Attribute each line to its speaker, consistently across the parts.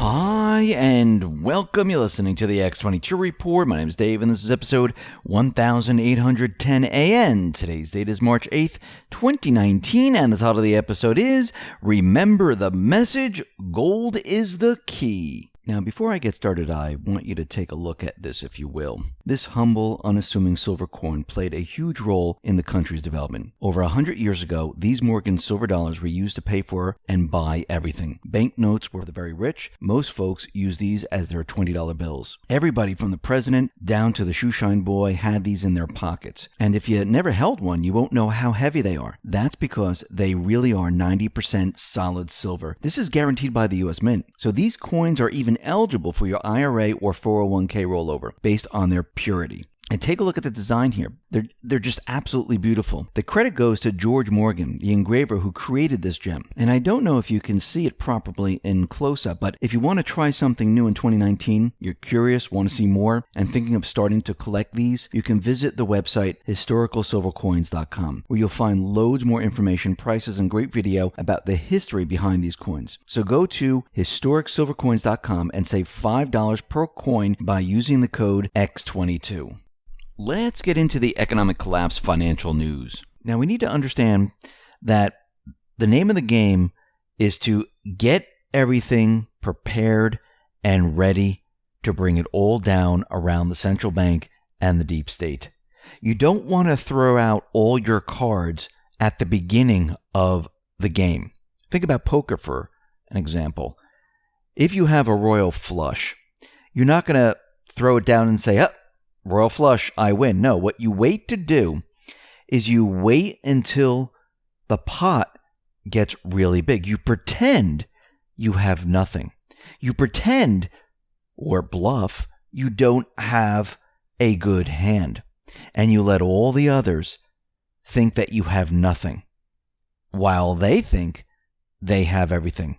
Speaker 1: Hi, and welcome. You're listening to the X22 Report. My name is Dave, and this is episode 1810 AN. Today's date is March 8th, 2019, and the title of the episode is Remember the Message, Gold is the Key. Now, before I get started, I want you to take a look at this, if you will. This humble, unassuming silver coin played a huge role in the country's development. Over 100 years ago, these Morgan silver dollars were used to pay for and buy everything. Banknotes were for the very rich. Most folks used these as their $20 bills. Everybody from the president down to the shoeshine boy had these in their pockets. And if you never held one, you won't know how heavy they are. That's because they really are 90% solid silver. This is guaranteed by the U.S. Mint. So these coins are even eligible for your IRA or 401k rollover based on their purity. And take a look at the design here. They're just absolutely beautiful. The credit goes to George Morgan, the engraver who created this gem. And I don't know if you can see it properly in close-up, but if you want to try something new in 2019, you're curious, want to see more, and thinking of starting to collect these, you can visit the website historicalsilvercoins.com, where you'll find loads more information, prices, and great video about the history behind these coins. So go to historicsilvercoins.com and save $5 per coin by using the code X22. Let's get into the economic collapse financial news. Now, we need to understand that the name of the game is to get everything prepared and ready to bring it all down around the central bank and the deep state. You don't want to throw out all your cards at the beginning of the game. Think about poker for an example. If you have a royal flush, you're not going to throw it down and say, oh, royal flush, I win. No, what you wait to do is you wait until the pot gets really big. You pretend you have nothing. You pretend, or bluff, you don't have a good hand. And you let all the others think that you have nothing, while they think they have everything.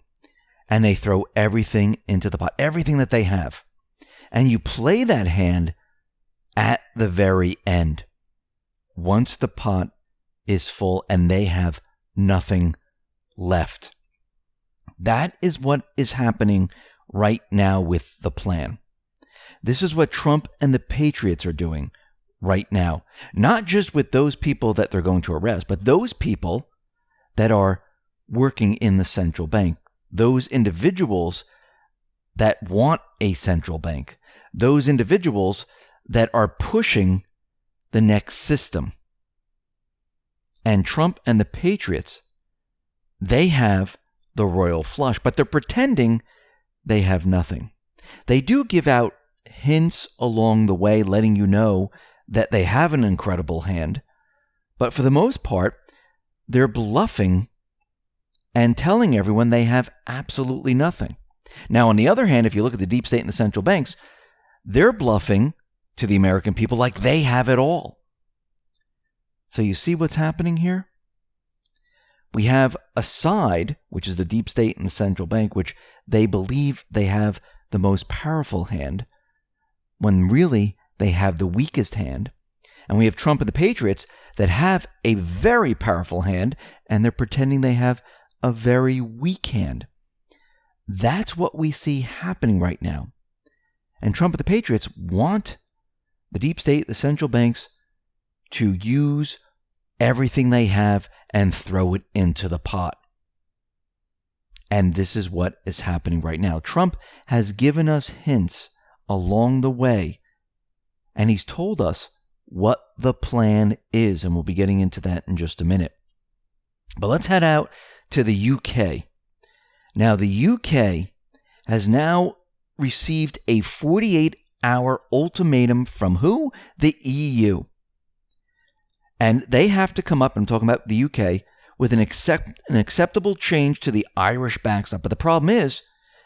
Speaker 1: And they throw everything into the pot, everything that they have. And you play that hand at the very end, once the pot is full and they have nothing left. That is what is happening right now with the plan. This is what Trump and the Patriots are doing right now. Not just with those people that they're going to arrest, but those people that are working in the central bank. Those individuals that want a central bank. Those individuals that are pushing the next system. And Trump and the Patriots, they have the royal flush, but they're pretending they have nothing. They do give out hints along the way, letting you know that they have an incredible hand, but for the most part, they're bluffing and telling everyone they have absolutely nothing. Now, on the other hand, if you look at the deep state and the central banks, they're bluffing to the American people like they have it all. So you see what's happening here? We have a side, which is the deep state and the central bank, which they believe they have the most powerful hand, when really they have the weakest hand. And we have Trump and the Patriots that have a very powerful hand, and they're pretending they have a very weak hand. That's what we see happening right now. And Trump and the Patriots want the deep state, the central banks, to use everything they have and throw it into the pot. And this is what is happening right now. Trump has given us hints along the way, and he's told us what the plan is, and we'll be getting into that in just a minute. But let's head out to the UK. Now, the UK has now received a 48-hour ultimatum from who? The EU. And they have to come up, I'm talking about the UK, with an acceptable change to the Irish backstop. But the problem is,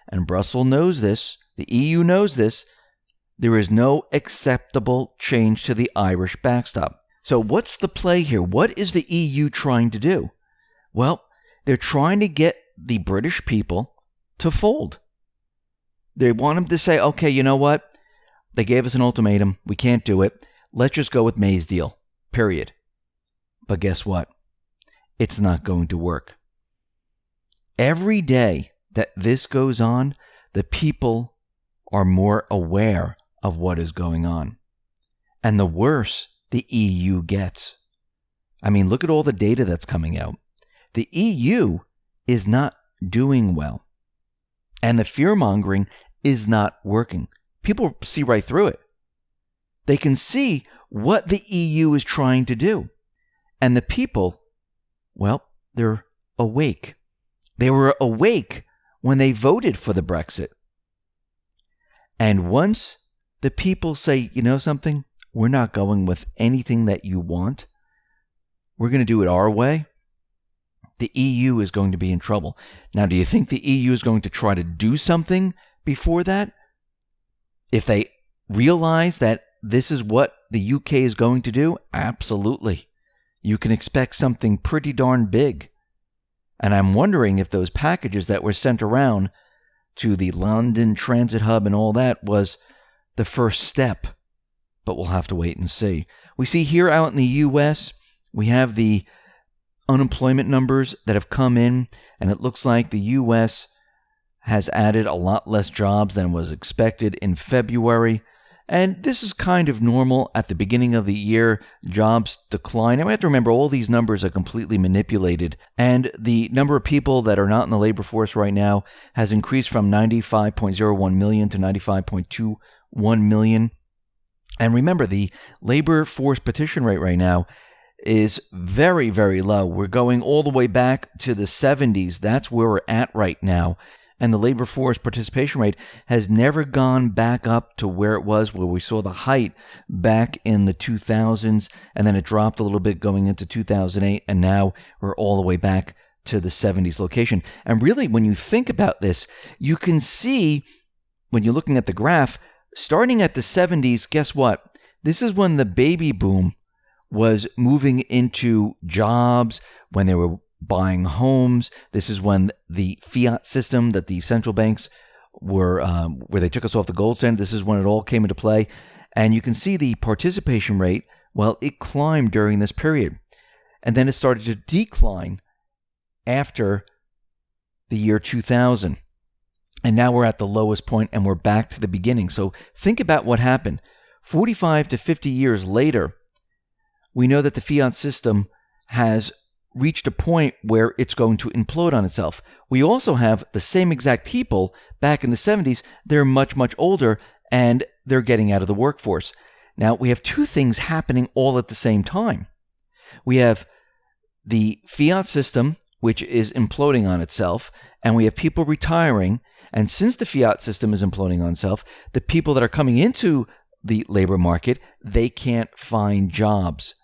Speaker 1: and Brussels knows this, the EU knows this, there is no acceptable change to the Irish backstop. So what's the play here? What is the EU trying to do? Well, they're trying to get the British people to fold. They want them to say, okay, you know what? They gave us an ultimatum. We can't do it. Let's just go with May's deal, period. But guess what? It's not going to work. Every day that this goes on, the people are more aware of what is going on. And the worse the EU gets. I mean, look at all the data that's coming out. The EU is not doing well. And the fear-mongering is not working. People see right through it. They can see what the EU is trying to do. And the people, well, they're awake. They were awake when they voted for the Brexit. And once the people say, you know something, we're not going with anything that you want, we're going to do it our way, the EU is going to be in trouble. Now, do you think the EU is going to try to do something before that? If they realize that this is what the UK is going to do, absolutely. You can expect something pretty darn big. And I'm wondering if those packages that were sent around to the London transit hub and all that was the first step. But we'll have to wait and see. We see here out in the US, we have the unemployment numbers that have come in, and it looks like the US has added a lot less jobs than was expected in February. And this is kind of normal at the beginning of the year. Jobs decline. And we have to remember all these numbers are completely manipulated. And the number of people that are not in the labor force right now has increased from 95.01 million to 95.21 million. And remember, the labor force petition rate right now is very, very low. We're going all the way back to the 70s. That's where we're at right now. And the labor force participation rate has never gone back up to where it was, where we saw the height back in the 2000s, and then it dropped a little bit going into 2008, and now we're all the way back to the 70s location. And really, when you think about this, you can see, when you're looking at the graph, starting at the 70s, guess what? This is when the baby boom was moving into jobs, when they were buying homes. This is when the fiat system that the central banks were, where they took us off the gold standard, this is when it all came into play. And you can see the participation rate, well, it climbed during this period. And then it started to decline after the year 2000. And now we're at the lowest point and we're back to the beginning. So think about what happened. 45 to 50 years later, we know that the fiat system has reached a point where it's going to implode on itself. We also have the same exact people back in the 70s. They're much, much older, and they're getting out of the workforce. Now, we have two things happening all at the same time. We have the fiat system, which is imploding on itself, and we have people retiring. And since the fiat system is imploding on itself, the people that are coming into the labor market, they can't find jobs.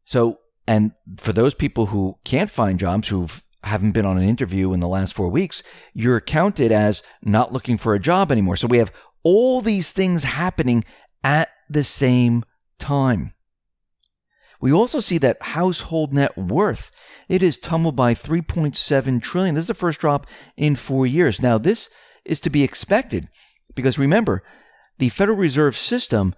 Speaker 1: So, and for those people who can't find jobs, who haven't been on an interview in the last 4 weeks, you're counted as not looking for a job anymore. So we have all these things happening at the same time. We also see that household net worth, it is tumbled by 3.7 trillion. This is the first drop in 4 years. Now, this is to be expected because remember, the Federal Reserve System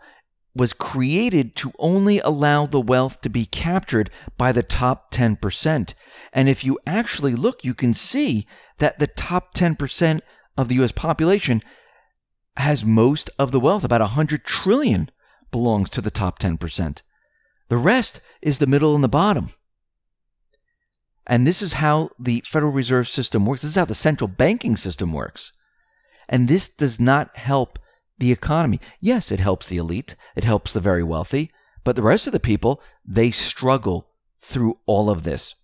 Speaker 1: was created to only allow the wealth to be captured by the top 10%. And if you actually look, you can see that the top 10% of the U.S. population has most of the wealth. About 100 trillion belongs to the top 10%. The rest is the middle and the bottom. And this is how the Federal Reserve System works. This is how the central banking system works. And this does not help the economy. Yes, it helps the elite. It helps the very wealthy. But the rest of the people, they struggle through all of this.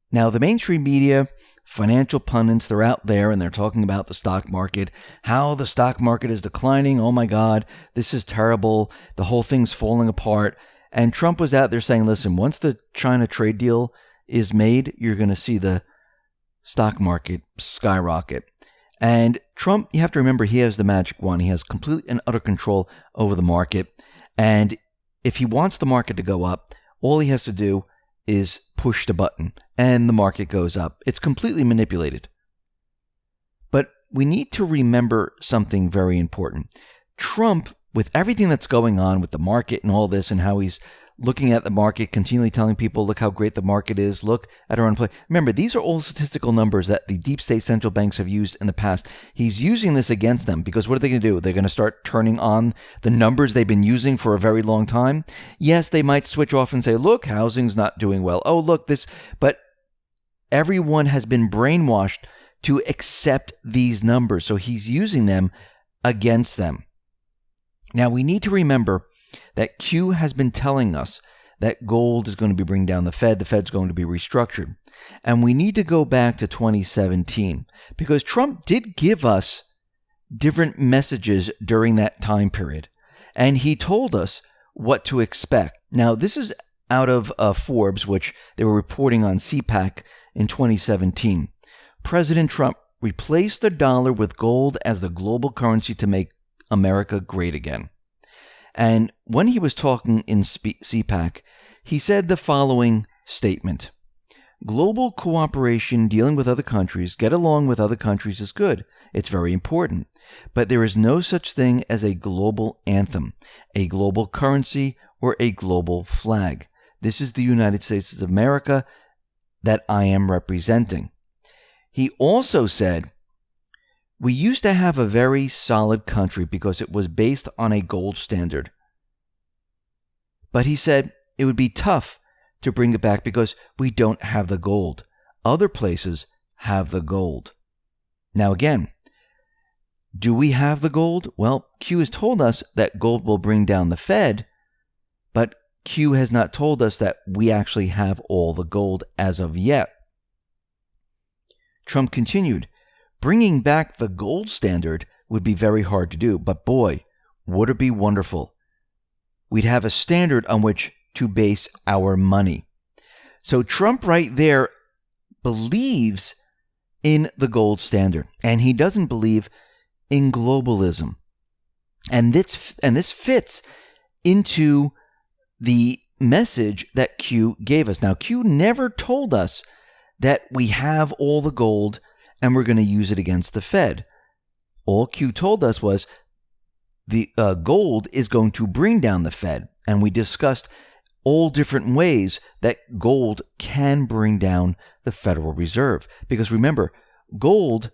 Speaker 1: Now, the mainstream media, financial pundits, they're out there and they're talking about the stock market, how the stock market is declining. Oh my God, this is terrible. The whole thing's falling apart. And Trump was out there saying, listen, once the China trade deal is made, you're going to see the stock market skyrocket. And Trump, you have to remember, he has the magic wand. He has complete and utter control over the market. And if he wants the market to go up, all he has to do is push the button and the market goes up. It's completely manipulated. But we need to remember something very important. Trump, with everything that's going on with the market and all this and how he's looking at the market, continually telling people, look how great the market is, look at our unemployment. Remember, these are all statistical numbers that the deep state central banks have used in the past. He's using this against them because what are they going to do? They're going to start turning on the numbers they've been using for a very long time. Yes, they might switch off and say, look, housing's not doing well. Oh, look, this. But everyone has been brainwashed to accept these numbers. So he's using them against them. Now, we need to remember that Q has been telling us that gold is going to be bringing down the Fed. The Fed's going to be restructured. And we need to go back to 2017 because Trump did give us different messages during that time period. And he told us what to expect. Now, this is out of Forbes, which they were reporting on CPAC in 2017. President Trump replaced the dollar with gold as the global currency to make America great again. And when he was talking in CPAC, he said the following statement: global cooperation dealing with other countries, get along with other countries is good. It's very important. But there is no such thing as a global anthem, a global currency, or a global flag. This is the United States of America that I am representing. He also said, we used to have a very solid country because it was based on a gold standard. But he said it would be tough to bring it back because we don't have the gold. Other places have the gold. Now again, do we have the gold? Well, Q has told us that gold will bring down the Fed, but Q has not told us that we actually have all the gold as of yet. Trump continued, bringing back the gold standard would be very hard to do, but boy, would it be wonderful. We'd have a standard on which to base our money. So Trump right there believes in the gold standard, and he doesn't believe in globalism. And this fits into the message that Q gave us. Now, Q never told us that we have all the gold and we're going to use it against the Fed. All Q told us was the gold is going to bring down the Fed. And we discussed all different ways that gold can bring down the Federal Reserve. Because remember, gold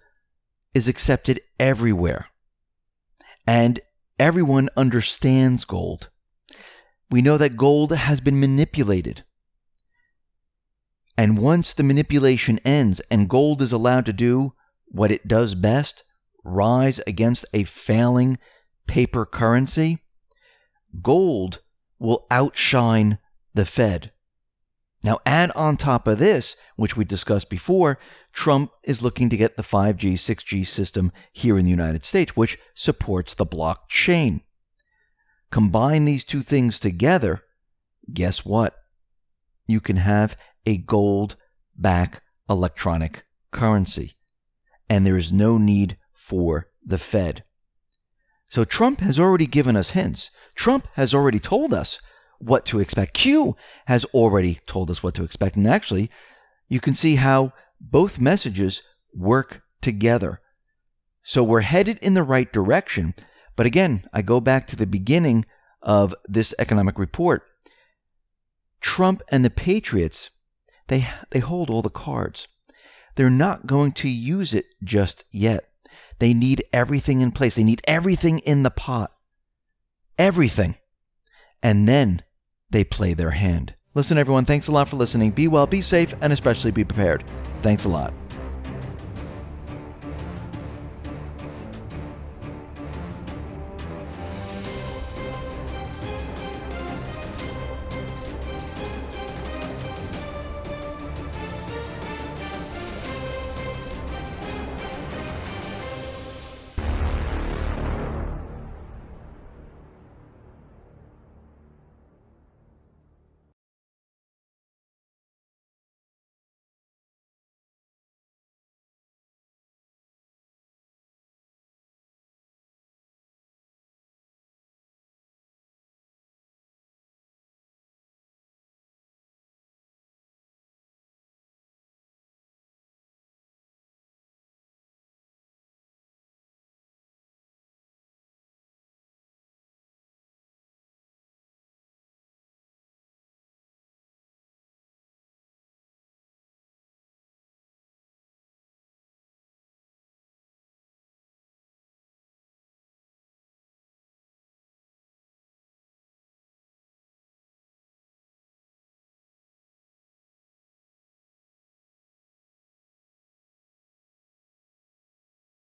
Speaker 1: is accepted everywhere. And everyone understands gold. We know that gold has been manipulated. And once the manipulation ends and gold is allowed to do what it does best, rise against a failing paper currency, gold will outshine the Fed. Now add on top of this, which we discussed before, Trump is looking to get the 5G, 6G system here in the United States, which supports the blockchain. Combine these two things together, guess what? You can have a gold-backed electronic currency. And there is no need for the Fed. So Trump has already given us hints. Trump has already told us what to expect. Q has already told us what to expect. And actually, you can see how both messages work together. So we're headed in the right direction. But again, I go back to the beginning of this economic report. Trump and the Patriots, they hold all the cards. They're not going to use it just yet. They need everything in place. They need everything in the pot. Everything. And then they play their hand. Listen, everyone, thanks a lot for listening. Be well, be safe, and especially be prepared. Thanks a lot.